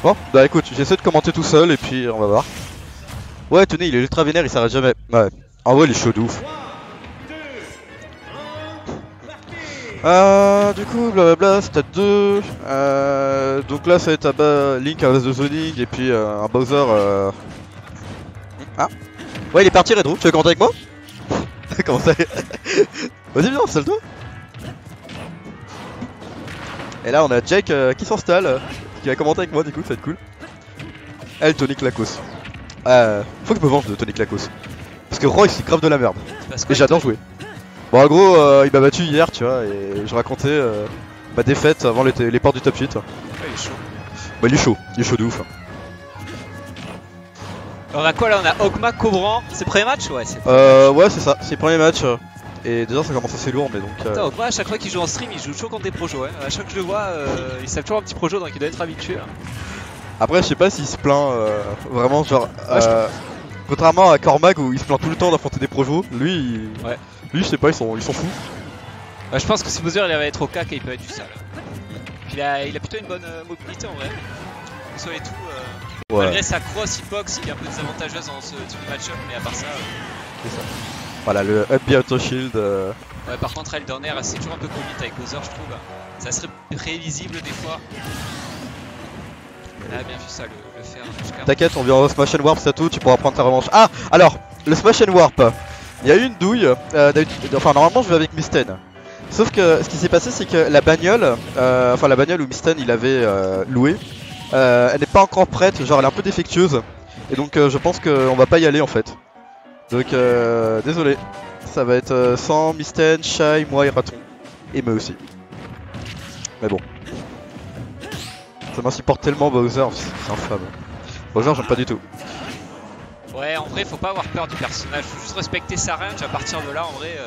Bon, bah écoute, j'essaie de commenter tout seul et puis on va voir. Ouais, tenez, il est ultra vénère, il s'arrête jamais. Ouais, en vrai, il est chaud de ouf. Du coup, blablabla, stade 2. Donc là, ça va être à bas Link à base de zoning et puis un Bowser. Ah, ouais, il est parti, Redro. Tu veux commenter avec moi? Comment ça? Vas-y, viens, installe-toi. Et là, on a Jake qui s'installe, qui va commenter avec moi, du coup, ça va être cool. Elle, Tony Klakos. Faut que je me venge de Tony Klakos. Parce que Roy, c'est grave de la merde. Et j'adore jouer. Bon, en gros, il m'a battu hier, tu vois, et je racontais ma défaite avant les portes du top 8. Ouais, il est chaud. Bah, il est chaud de ouf. On a quoi là? On a Ogma, Cobran. C'est premier match? Ouais, c'est ouais, c'est ça, c'est le premier match. Et déjà, ça commence assez lourd, mais donc. Putain, Ogma, à chaque fois qu'il joue en stream, il joue toujours contre des projos. Ouais. À chaque fois que je le vois, il savent toujours un petit projo, donc il doit être habitué. Là. Après, je sais pas s'il se plaint vraiment, genre. Contrairement à Cormac où il se plaint tout le temps d'affronter des projos, lui, ouais. Lui, je sais pas, ils sont fous. Bah, je pense que si Bowser il va être au cac et il peut être du sale. Puis il a plutôt une bonne mobilité en vrai. Soit et tout, ouais. malgré sa cross, il boxe, il est un peu désavantageuse dans ce type de match-up, mais à part ça. C'est ça. Voilà, le up B auto shield. Ouais, par contre, elle Dorner, c'est toujours un peu comique avec Bowser, je trouve. Ça serait prévisible des fois. Elle a bien vu ça, le faire. T'inquiète, on vient en Smash and Warp, c'est tout, tu pourras prendre ta revanche. Ah, alors, le Smash and Warp. Il y a eu une douille, enfin normalement je vais avec Misten. Sauf que ce qui s'est passé c'est que la bagnole, la bagnole où Misten il avait loué, elle n'est pas encore prête, genre elle est un peu défectueuse. Et donc je pense qu'on va pas y aller en fait. Donc désolé, ça va être sans Misten, Shy, moi et Raton. Et moi aussi. Mais bon. Ça m'insupporte tellement Bowser, c'est infâme. Bowser j'aime pas du tout. Ouais, en vrai, faut pas avoir peur du personnage, faut juste respecter sa range. À partir de là, en vrai,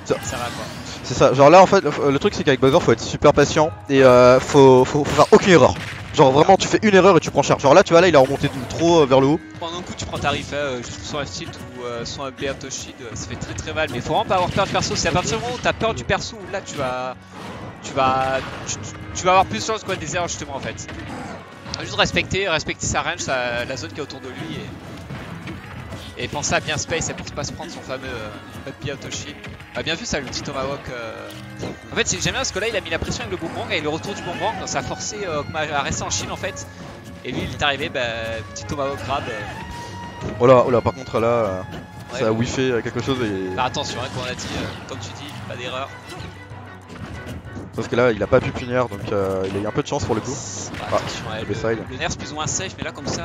ça va quoi. C'est ça, genre là en fait, le truc c'est qu'avec Bowser faut être super patient et faut faire aucune erreur. Genre vraiment, tu fais une erreur et tu prends cher. Genre là, tu vois, là il a remonté trop vers le haut. Pendant un coup, tu prends ta riff, son F-tilt ou son up B auto shield, ça fait très mal. Mais faut vraiment pas avoir peur du perso. C'est à partir du moment où t'as peur du perso où là tu vas avoir plus de chance quoi des erreurs justement en fait. Juste respecter sa range, la zone qui est autour de lui et penser à bien space et pour pas se prendre son fameux up B auto shield. Ah, bien vu ça, le petit Tomahawk. En fait j'aime bien parce que là il a mis la pression avec le boomerang et le retour du boomerang donc ça a forcé à rester en shield en fait. Et lui il est arrivé, petit Tomahawk grab. Oh là, par contre là, ouais, ça a whiffé quelque chose et... Faire attention hein, comme on a dit, comme tu dis, pas d'erreur. Parce que là il a pas pu punir donc il a eu un peu de chance pour le coup. Attention, le nerf c'est plus ou moins safe mais là comme ça...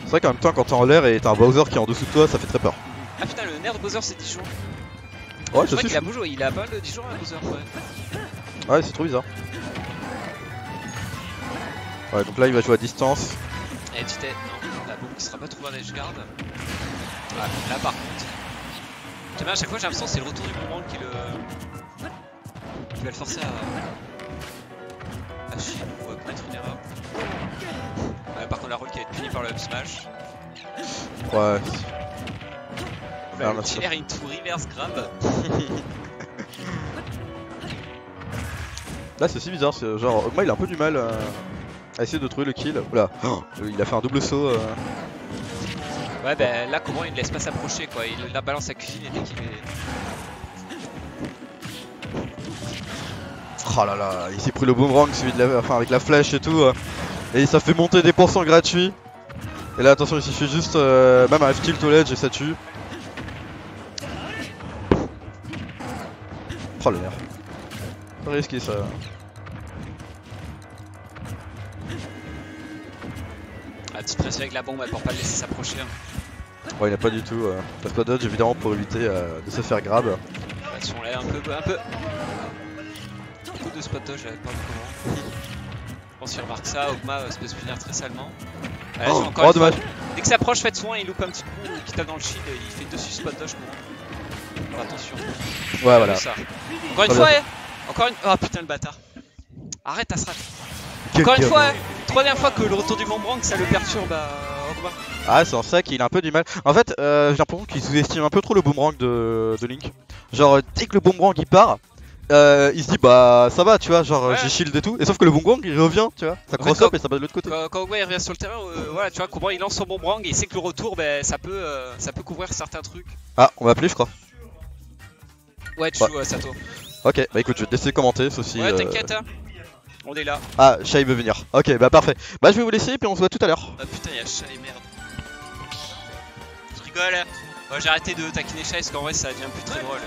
C'est vrai qu'en même temps quand t'es en l'air et t'as un Bowser qui est en dessous de toi ça fait très peur. Ah putain le nerf de Bowser c'est 10 jours. Ouais je crois qu'il a bougé, il a pas mal de 10 jours à Bowser ouais c'est trop bizarre. Ouais donc là il va jouer à distance. Et tu t'es... Non, la bombe qui sera pas trouvée en edge guard. Ouais, là par contre... J'aime bien à chaque fois j'ai l'impression que c'est le retour du boomerang qui va le forcer à chier ou à commettre une erreur. Ouais, par contre la roll qui va être punie par le up smash. Ouais. Le chiller into reverse grab. Là c'est si bizarre, genre Ogma il a un peu du mal à essayer de trouver le kill. Oula, il a fait un double saut. Ouais là comment il ne laisse pas s'approcher quoi, il la balance à cuisine et dès qu'il est... Oh là là, il s'est pris le boomerang avec la flèche et tout. Et ça fait monter des pourcents gratuits. Et là attention il suffit juste même un F-tilt au ledge et ça tue. Oh le nerf. C'est risqué ça. La petite pression avec la bombe pour pas le laisser s'approcher. Ouais il n'a pas du tout. Passe pas dodge évidemment pour éviter de se faire grab. Attention là un peu. Beaucoup de spot dodge avec pas comment. Je pense qu'il remarque ça, Ogma se peut se punir très salement. Allez, encore dommage. Dès que ça approche, faites soin, il loupe un petit coup, qui tape dans le shield, il fait dessus spot dodge. Alors, attention. Ouais voilà. Ça. Encore une fois, encore une... Oh putain le bâtard. Arrête Asrat. Encore une fois, troisième fois que le retour du boomerang ça le perturbe Ogma. Ah c'est en ça qu'il a un peu du mal. En fait j'ai l'impression qu'il sous-estime un peu trop le boomerang de Link. Genre dès que le boomerang il part, il se dit bah ça va, tu vois, genre Ouais. j'ai shield et tout. Et sauf que le Bongbong il revient, tu vois, ça cross up et ça va de l'autre côté. Quand Ogwa il revient sur le terrain, voilà, tu vois, comment il lance son boomerang et il sait que le retour, ben, ça peut couvrir certains trucs. Ah, on va appeler, je crois. Ouais, tu Ouais. joues à Sato. Ok, bah écoute, je vais te laisser commenter, ceci. Ouais, t'inquiète, hein. On est là. Ah, Shai veut venir. Ok, bah parfait. Bah je vais vous laisser et puis on se voit tout à l'heure. Ah putain, y'a Shai, merde. Je rigole. Bon, j'ai arrêté de taquiner Shai parce qu'en vrai ça devient plus très drôle.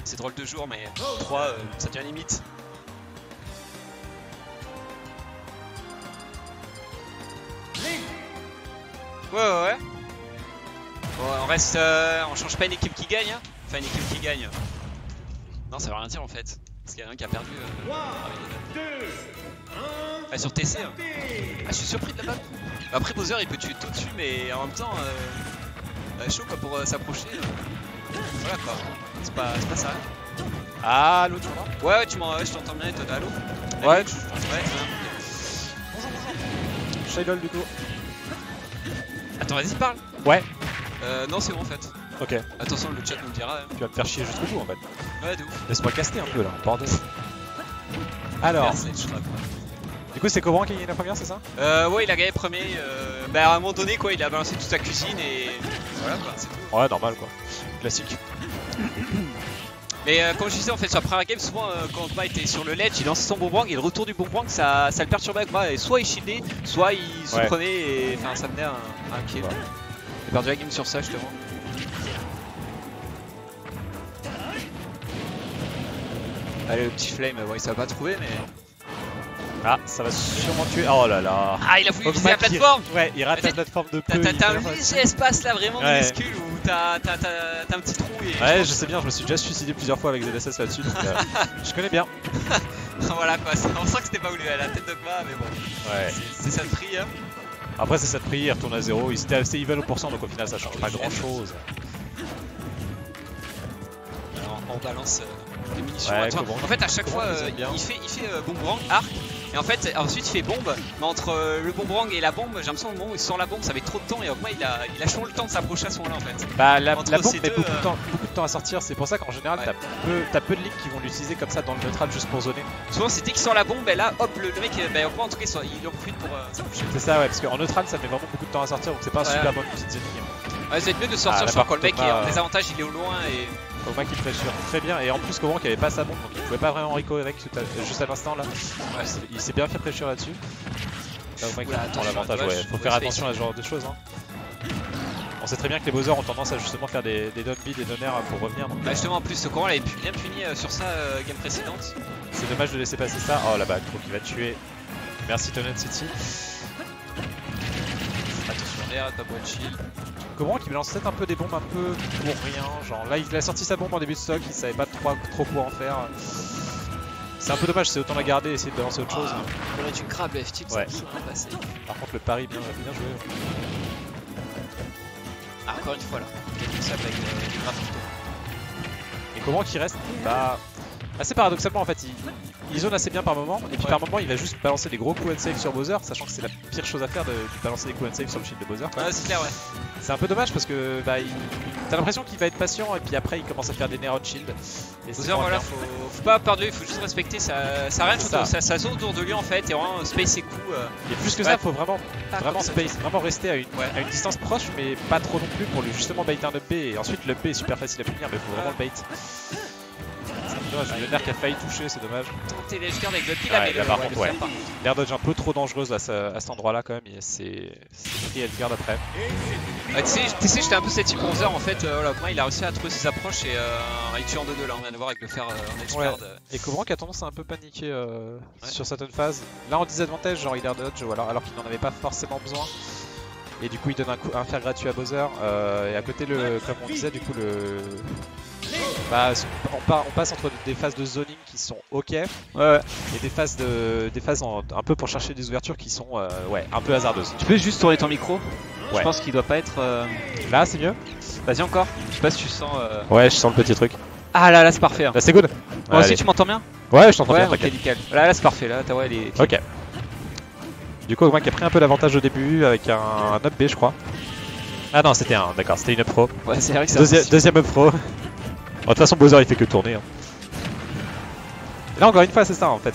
C'est drôle 2 jours, mais 3, ça devient limite. Ouais. Bon, on reste. On change pas une équipe qui gagne, hein. Enfin, une équipe qui gagne. Non, ça veut rien dire en fait. Parce qu'il y en a un qui a perdu. Sur TC. Hein. Ah, je suis surpris de la balle. Après, Bowser il peut tuer tout dessus, mais en même temps, chaud quoi pour s'approcher. Voilà quoi. C'est pas ça. Ah, allô, tu m'entends? Ouais, je t'entends bien et toi, allô? Ouais. Ouais, Shadow du coup. Attends, vas-y, parle. Ouais. Non, c'est bon en fait. Ok. Attention, le chat nous le dira. Hein. Tu vas me faire chier jusqu'au bout en fait. Ouais, de ouf. Laisse-moi caster un peu là, bordel. Alors, Merci, je frappe. du coup c'est Cobran qui a gagné la première, c'est ça? Ouais, il a gagné premier. Bah, à un moment donné, quoi, il a balancé toute sa cuisine et voilà quoi, c'est tout. Ouais, normal quoi. Classique. Mais comme je disais, en fait, sur la première game, souvent quand Ogma était sur le ledge, il lançait son boomerang et le retour du boomerang ça le perturbait Ogma. Et soit il shieldait, soit il se prenait et enfin, ça menait à un kill. Ouais. J'ai perdu la game sur ça, justement. Allez, le petit flame, ouais, ça va pas trouver, mais. Ah, ça va sûrement tuer. Oh là là. Ah, il a voulu viser Ogma la plateforme! Ouais, il rate Mais la plateforme de peu. T'as un léger espace là, vraiment Ouais. minuscule où t'as un petit trou et. Ouais, je sais bien, je me suis déjà suicidé plusieurs fois avec ZSS là-dessus, donc je connais bien. Voilà quoi, on sent que c'était pas voulu à la tête d'Ogma, mais bon. Ouais. C'est ça le prix, hein. Après, c'est ça de prix, il retourne à 0. Il était assez even au pourcent, donc au final, ça change pas grand chose. Alors, on balance des munitions. Ouais, Tu vois, Cobran. en fait, à chaque fois, Cobran, il bien. il fait boomerang, arc, et en fait, ensuite il fait bombe. Mais entre le boomerang et la bombe, j'ai l'impression que le moment où il sort la bombe, ça met trop de temps, et Ogma il a toujours le temps de s'approcher à ce moment-là en fait. Bah, la Entre bombe ces met deux, beaucoup de temps à sortir, c'est pour ça qu'en général, Ouais. t'as peu de lignes qui vont l'utiliser comme ça dans le neutral juste pour zoner. Souvent, c'est dès qu'il sort la bombe, et là, hop, le mec, bah, Ogma en tout cas, il en profite pour s'approcher. C'est ça, ouais, parce qu'en neutral, ça met vraiment beaucoup de temps à sortir, donc c'est pas un Ouais. super bon petite zoning. Ouais, ça va être mieux de sortir, Ah, je crois, là, quand le mec par est contre, en Ogma- désavantage, il est au loin et. Ogma qui pressure très bien, et en plus, Cobran qui avait pas sa bombe, donc il pouvait pas vraiment Rico avec juste à l'instant là. Ouais. Il s'est bien fait pressure là-dessus. Là, Ogma qui Oula, prend attention, l'avantage, ouais, ouais. Faut faire ouais, attention à ce genre de choses. Hein. On sait très bien que les Bowser ont tendance à justement faire des down B, des donners pour revenir. Donc, Bah, justement, en plus, ce courant, il avait bien puni sur ça game précédente. c'est dommage de laisser passer ça. Oh la balle, trop qui va tuer. Merci Tonet City. Attention, l'air, pas boîte shield. Cobran qui balance peut-être un peu des bombes un peu pour rien. Genre là, il a sorti sa bombe en début de stock, il savait pas trop quoi en faire. C'est un peu dommage, c'est autant la garder et essayer de balancer autre chose. On aurait dû grab le F-tilt, Ouais. ça serait passé. Par contre, le pari bien joué. Ah, encore une fois là, il ça avec les graphiques. Et Cobran qui reste, bah, assez paradoxalement en fait, il zone assez bien par moment, et puis Ouais. par moment il va juste balancer des gros coups and save sur Bowser, sachant que c'est la pire chose à faire de balancer des coups and save sur le shield de Bowser. quoi. Ouais, c'est clair, ouais. C'est un peu dommage parce que bah, t'as l'impression qu'il va être patient et puis après il commence à faire des narrow shield. Et c'est Bowser, moins voilà, bien. faut pas perdre de lui, faut juste respecter sa range, C'est ça. sa zone autour de lui en fait, et vraiment space ses coups. Et plus que Ouais. ça, faut vraiment comme ça. space, vraiment rester à une Ouais. distance proche, mais pas trop non plus pour lui justement bait un up B. Et ensuite le up B est super facile à punir, mais faut vraiment le bait. C'est un peu dommage, le nerf qui a failli toucher, c'est dommage. Tenter les gardes avec le pied Ouais, là, mais là, par ouais, contre, le ouais. faire par contre. L'air dodge un peu trop dangereuse à cet endroit-là quand même, et c'est pris Edgard après. Ouais, tu sais, j'étais un peu cette type Bowser en fait, voilà, moi il a réussi à trouver ses approches et il tue en 2-2 là, on vient de voir avec le fer en edge Ouais. guard. Et Cobran qui a tendance à un peu paniquer sur certaines phases. Là en désavantage, genre il air dodge, voilà, alors qu'il n'en avait pas forcément besoin. Et du coup il donne un fer gratuit à Bowser. Et à côté, comme on disait, du coup bah, on passe entre des phases de zoning qui sont ok et des phases un peu pour chercher des ouvertures qui sont ouais, un peu hasardeuses. Tu peux juste tourner ton micro. Ouais. Je pense qu'il doit pas être. Là c'est mieux. Vas-y encore. Je sais pas si tu sens. Ouais, je sens le petit truc. Ah là c'est parfait. Hein. Là c'est good. Moi aussi Allez. tu m'entends bien? Ouais, je t'entends Ouais, bien, ok, t'inquiète. nickel. Là c'est parfait. Là ta voix elle est. Ok. Du coup, Ogma qui a pris un peu d'avantage au début avec un up B, je crois. Ah non, c'était d'accord, c'était une up pro. Ouais, c'est vrai que c'est Deuxième up pro. Bon, de toute façon, Bowser il fait que tourner. Hein. Là encore une fois c'est ça en fait.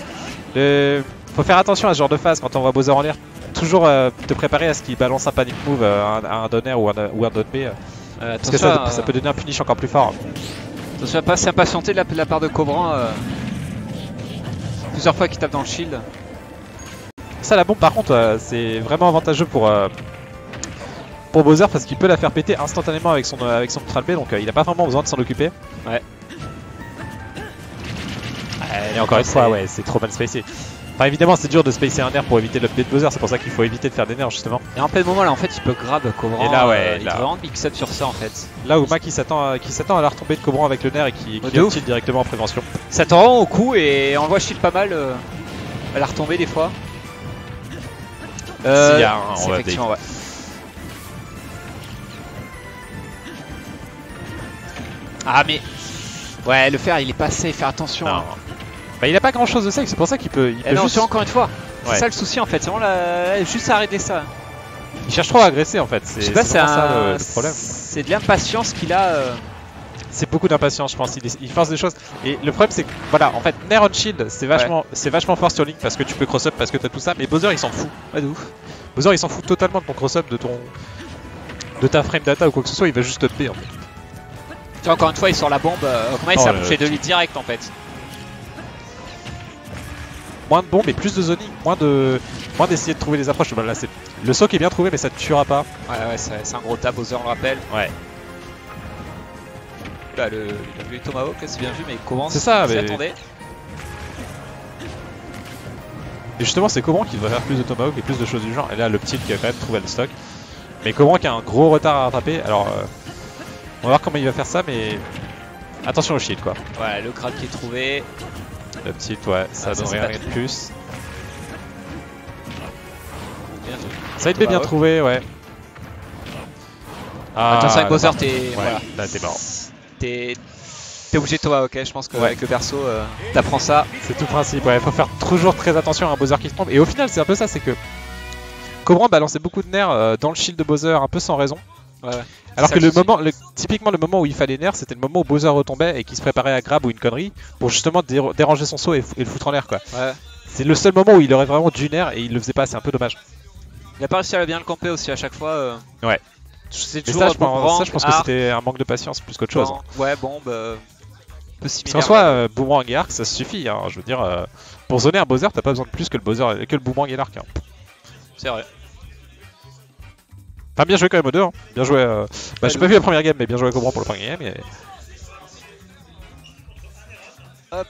Faut faire attention à ce genre de phase quand on voit Bowser en l'air. Toujours te préparer à ce qu'il balance un panic move à un down air ou un down B. Parce que ça peut donner un punish encore plus fort. Attention à pas s'impatienter de la part de Cobran. Plusieurs fois qu'il tape dans le shield. Ça la bombe par contre c'est vraiment avantageux pour Bowser parce qu'il peut la faire péter instantanément avec son neutral B, donc il a pas vraiment besoin de s'en occuper. Ouais. Et encore une fois ouais c'est trop mal spacé. Enfin évidemment c'est dur de spacer un air pour éviter l'update de Bowser, c'est pour ça qu'il faut éviter de faire des nerfs justement. Et en plein moment là en fait il peut grab Cobran. Et là ouais, il peut vraiment mix up sur ça en fait. Là où Mac il s'attend à la retombée de Cobran avec le nerf et qui tilt directement en prévention. Ça te rend au coup et on le voit shield pas mal à la retombée des fois. S'il y a un effectivement ouais. Ah mais ouais le fer il est pas safe, faire attention. Hein. Bah il a pas grand chose de safe, c'est pour ça qu'il peut non, juste... encore une fois, c'est ça le souci en fait, c'est vraiment juste arrêter ça. Il cherche trop à agresser en fait, c'est vraiment ça le problème. C'est de l'impatience qu'il a. C'est beaucoup d'impatience je pense, il force des choses. Et le problème c'est que voilà, en fait Nair on shield c'est vachement fort sur Link parce que tu peux cross up, parce que t'as tout ça, mais Bowser il s'en fout. Ouais de ouf. Bowser il s'en fout totalement de ton cross up, de ta frame data ou quoi que ce soit, il va juste up B en fait. Tu vois, encore une fois il sort la bombe, comment il s'est bouché de lui direct en fait. Moins de bombes et plus de zoning, moins d'essayer de trouver des approches. Bah, là, le soak est bien trouvé mais ça ne tuera pas. Ouais c'est un gros tab, Bowser on le rappelle. Ouais. Là il a vu Tomahawk, c'est bien vu mais comment c'est ça mais... attendait. Et justement c'est Cobran qui devrait faire plus de Tomahawk et plus de choses du genre. Et là le petit qui a quand même trouvé le stock. Mais Cobran qui a un gros retard à rattraper. Alors on va voir comment il va faire ça mais attention au shield quoi. Ouais le grab qui est trouvé. Le petit ouais ça donne rien de plus. Ça va être bien trouvé ouais. Ah, attention avec Bowser t'es... Ouais, voilà. Là t'es mort. T'es obligé de toi, ok, je pense qu'avec le perso, t'apprends ça. C'est tout le principe, ouais, faut faire toujours très attention à un Bowser qui se trompe. Et au final, c'est un peu ça, c'est que Cobran balançait beaucoup de nerfs dans le shield de Bowser un peu sans raison. Ouais. Alors que typiquement le moment où il fallait nerfs, c'était le moment où Bowser retombait et qu'il se préparait à grab ou une connerie pour justement déranger son saut et le foutre en l'air quoi. Ouais. C'est le seul moment où il aurait vraiment du nerf et il le faisait pas, c'est un peu dommage. Il a pas réussi à bien le camper aussi à chaque fois. Ouais. C'est toujours ça, je pense que c'était un manque de patience plus qu'autre chose. Ouais, bon, bah. En soi, Boomerang et Arc ça suffit, hein. Je veux dire, pour zoner un Bowser, t'as pas besoin de plus que le Boomerang et l'Arc. Hein. C'est vrai. Enfin, bien joué quand même aux deux. Hein. Bien joué. Bah, j'ai pas vu la première game, mais bien joué Cobran pour le premier game. Et... Hop.